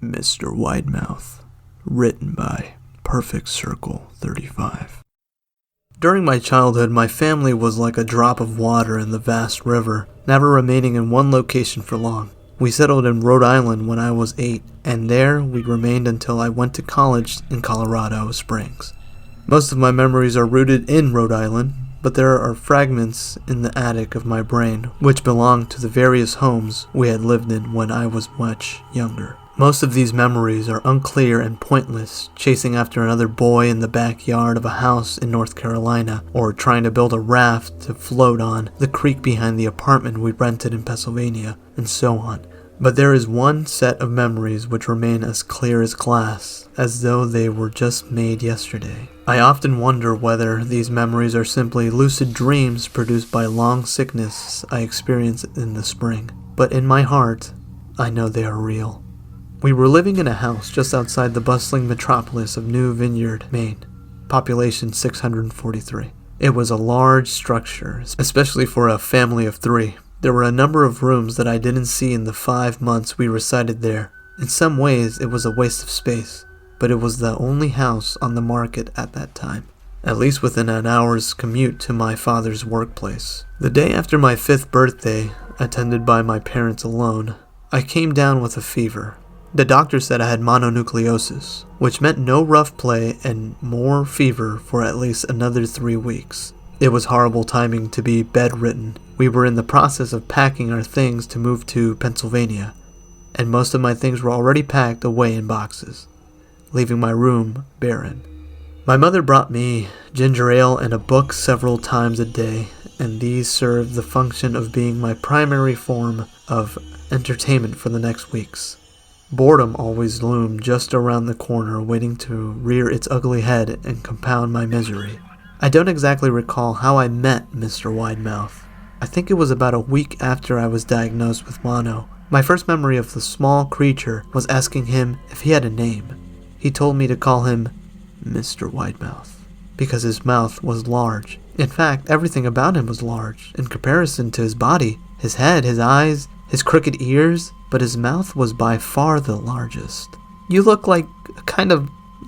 Mr. Widemouth, written by Perfect Circle 35. During my childhood, my family was like a drop of water in the vast river, never remaining in one location for long. We settled in Rhode Island when I was 8, and there we remained until I went to college in Colorado Springs. Most of my memories are rooted in Rhode Island, but there are fragments in the attic of my brain which belong to the various homes we had lived in when I was much younger. Most of these memories are unclear and pointless, chasing after another boy in the backyard of a house in North Carolina, or trying to build a raft to float on the creek behind the apartment we rented in Pennsylvania, and so on. But there is one set of memories which remain as clear as glass, as though they were just made yesterday. I often wonder whether these memories are simply lucid dreams produced by long sickness I experienced in the spring. But in my heart, I know they are real. We were living in a house just outside the bustling metropolis of New Vineyard, Maine, population 643. It was a large structure, especially for a family of 3. There were a number of rooms that I didn't see in the 5 months we resided there. In some ways, it was a waste of space, but it was the only house on the market at that time, at least within an hour's commute to my father's workplace. The day after my 5th birthday, attended by my parents alone, I came down with a fever. The doctor said I had mononucleosis, which meant no rough play and more fever for at least another 3 weeks. It was horrible timing to be bedridden. We were in the process of packing our things to move to Pennsylvania, and most of my things were already packed away in boxes, leaving my room barren. My mother brought me ginger ale and a book several times a day, and these served the function of being my primary form of entertainment for the next weeks. Boredom always loomed just around the corner, waiting to rear its ugly head and compound my misery. I don't exactly recall how I met Mr. Widemouth. I think it was about a week after I was diagnosed with mono. My first memory of the small creature was asking him if he had a name. He told me to call him Mr. Widemouth, because his mouth was large. In fact, everything about him was large, in comparison to his body, his head, his eyes, his crooked ears, but his mouth was by far the largest. "You look like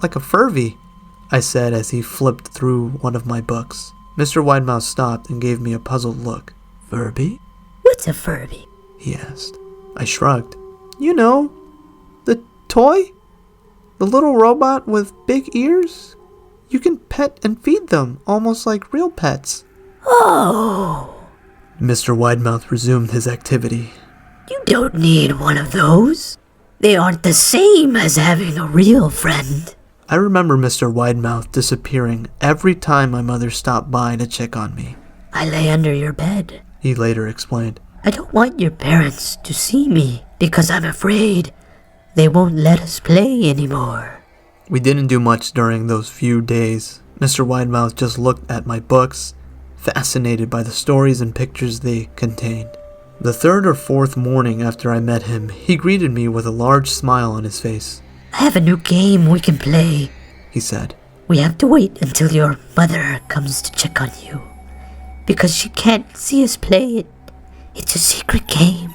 a Furby," I said as he flipped through one of my books. Mr. Widemouth stopped and gave me a puzzled look. "Furby?" "What's a Furby?" he asked. I shrugged. "You know, the toy? The little robot with big ears? You can pet and feed them, almost like real pets." "Oh." Mr. Widemouth resumed his activity. "You don't need one of those. They aren't the same as having a real friend." I remember Mr. Widemouth disappearing every time my mother stopped by to check on me. "I lay under your bed," he later explained. "I don't want your parents to see me because I'm afraid they won't let us play anymore." We didn't do much during those few days. Mr. Widemouth just looked at my books, fascinated by the stories and pictures they contained. The 3rd or 4th morning after I met him, he greeted me with a large smile on his face. "I have a new game we can play," he said. "We have to wait until your mother comes to check on you, because she can't see us play it. It's a secret game."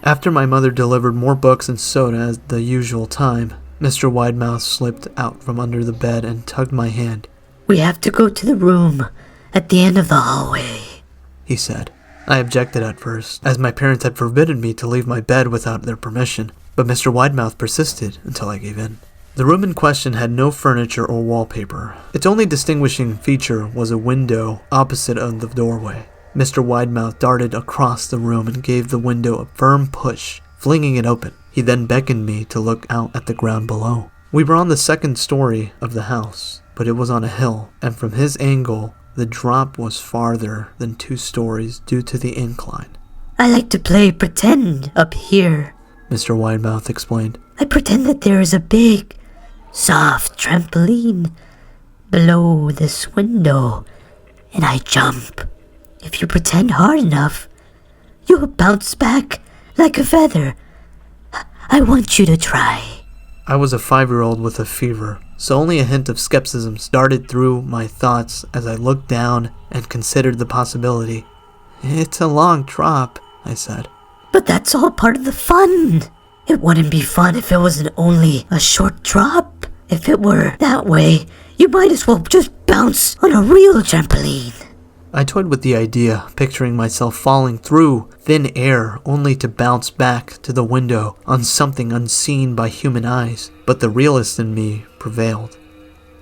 After my mother delivered more books and soda at the usual time, Mr. Widemouth slipped out from under the bed and tugged my hand. "We have to go to the room at the end of the hallway," he said. I objected at first, as my parents had forbidden me to leave my bed without their permission, but Mr. Widemouth persisted until I gave in. The room in question had no furniture or wallpaper. Its only distinguishing feature was a window opposite of the doorway. Mr. Widemouth darted across the room and gave the window a firm push, flinging it open. He then beckoned me to look out at the ground below. We were on the 2nd story of the house, but it was on a hill, and from his angle, the drop was farther than 2 stories due to the incline. "I like to play pretend up here," Mr. Widemouth explained. "I pretend that there is a big, soft trampoline below this window, and I jump. If you pretend hard enough, you'll bounce back like a feather. I want you to try." I was a 5-year-old with a fever, so only a hint of skepticism darted through my thoughts as I looked down and considered the possibility. "It's a long drop," I said. "But that's all part of the fun. It wouldn't be fun if it wasn't only a short drop. If it were that way, you might as well just bounce on a real trampoline. I toyed with the idea, picturing myself falling through thin air only to bounce back to the window on something unseen by human eyes, but the realist in me prevailed.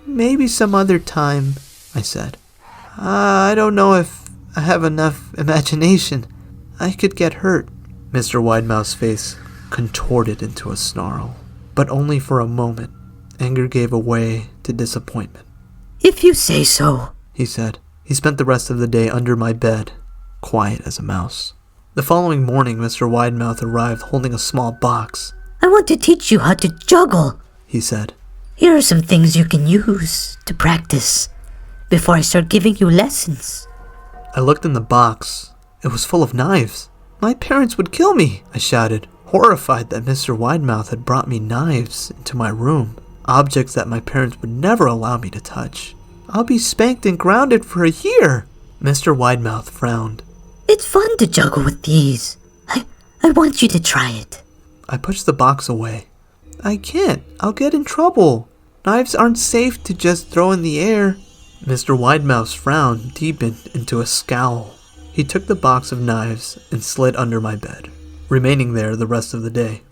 "Maybe some other time," I said. "I don't know if I have enough imagination. I could get hurt." Mr. Widemouth's face contorted into a snarl, but only for a moment. Anger gave way to disappointment. "If you say so," he said. He spent the rest of the day under my bed, quiet as a mouse. The following morning, Mr. Widemouth arrived holding a small box. "I want to teach you how to juggle," he said. "Here are some things you can use to practice before I start giving you lessons." I looked in the box. It was full of knives. "My parents would kill me," I shouted, horrified that Mr. Widemouth had brought me knives into my room, objects that my parents would never allow me to touch. "I'll be spanked and grounded for a year." Mr. Widemouth frowned. "It's fun to juggle with these. I want you to try it." I pushed the box away. "I can't. I'll get in trouble. Knives aren't safe to just throw in the air." Mr. Widemouth's frown deepened into a scowl. He took the box of knives and slid under my bed, remaining there the rest of the day.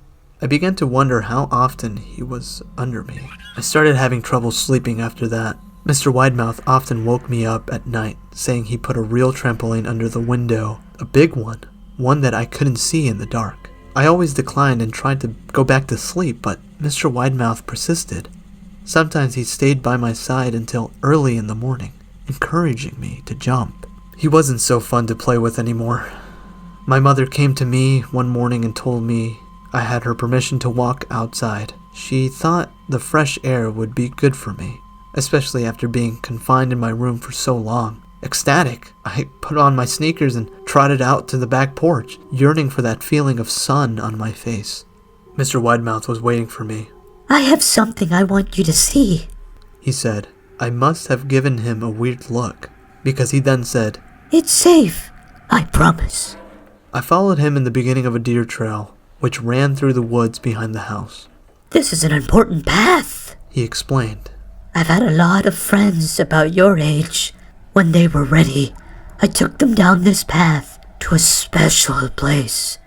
I began to wonder how often he was under me. I started having trouble sleeping after that. Mr. Widemouth often woke me up at night, saying he put a real trampoline under the window, a big one that I couldn't see in the dark. I always declined and tried to go back to sleep, but Mr. Widemouth persisted. Sometimes he stayed by my side until early in the morning, encouraging me to jump. He wasn't so fun to play with anymore. My mother came to me one morning and told me I had her permission to walk outside. She thought the fresh air would be good for me, especially after being confined in my room for so long. Ecstatic, I put on my sneakers and trotted out to the back porch, yearning for that feeling of sun on my face. Mr. Widemouth was waiting for me. "I have something I want you to see," he said. I must have given him a weird look, because he then said, "It's safe, I promise." I followed him in the beginning of a deer trail, which ran through the woods behind the house. "This is an important path," he explained. "I've had a lot of friends about your age. When they were ready, I took them down this path to a special place.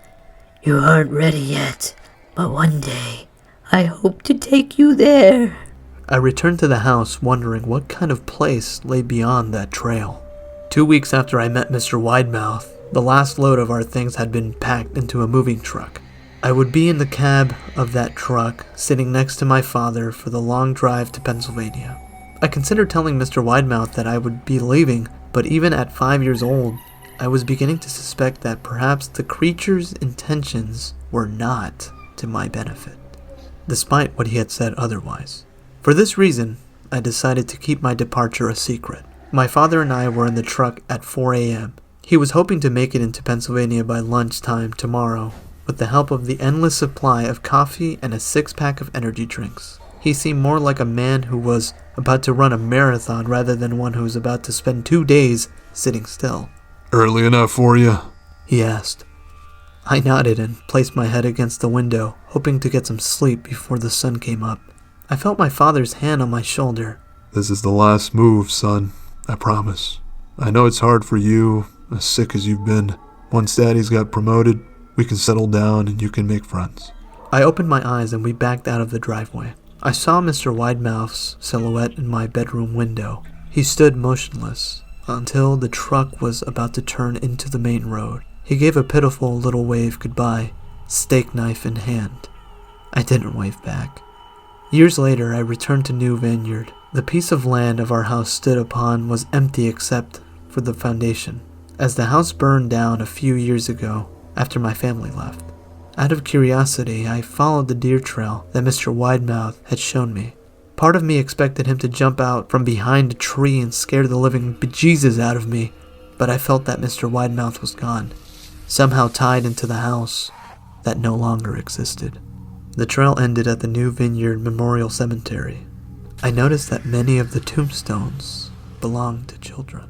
You aren't ready yet, but one day, I hope to take you there." I returned to the house wondering what kind of place lay beyond that trail. 2 weeks after I met Mr. Widemouth, the last load of our things had been packed into a moving truck. I would be in the cab of that truck, sitting next to my father for the long drive to Pennsylvania. I considered telling Mr. Widemouth that I would be leaving, but even at 5 years old, I was beginning to suspect that perhaps the creature's intentions were not to my benefit, despite what he had said otherwise. For this reason, I decided to keep my departure a secret. My father and I were in the truck at 4 a.m. He was hoping to make it into Pennsylvania by lunchtime tomorrow, with the help of the endless supply of coffee and a 6-pack of energy drinks. He seemed more like a man who was about to run a marathon rather than one who was about to spend 2 days sitting still. "Early enough for you?" he asked. I nodded and placed my head against the window, hoping to get some sleep before the sun came up. I felt my father's hand on my shoulder. "This is the last move, son. I promise. I know it's hard for you, as sick as you've been. Once Daddy's got promoted, we can settle down and you can make friends." I opened my eyes and we backed out of the driveway. I saw Mr. Widemouth's silhouette in my bedroom window. He stood motionless until the truck was about to turn into the main road. He gave a pitiful little wave goodbye, steak knife in hand. I didn't wave back. Years later, I returned to New Vineyard. The piece of land of our house stood upon was empty except for the foundation, as the house burned down a few years ago after my family left. Out of curiosity, I followed the deer trail that Mr. Widemouth had shown me. Part of me expected him to jump out from behind a tree and scare the living bejesus out of me, but I felt that Mr. Widemouth was gone, somehow tied into the house that no longer existed. The trail ended at the New Vineyard Memorial Cemetery. I noticed that many of the tombstones belonged to children.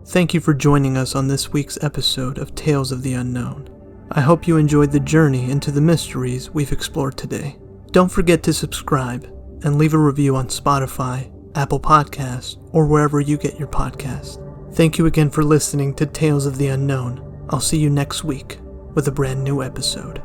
Thank you for joining us on this week's episode of Tales of the Unknown. I hope you enjoyed the journey into the mysteries we've explored today. Don't forget to subscribe and leave a review on Spotify, Apple Podcasts, or wherever you get your podcasts. Thank you again for listening to Tales of the Unknown. I'll see you next week with a brand new episode.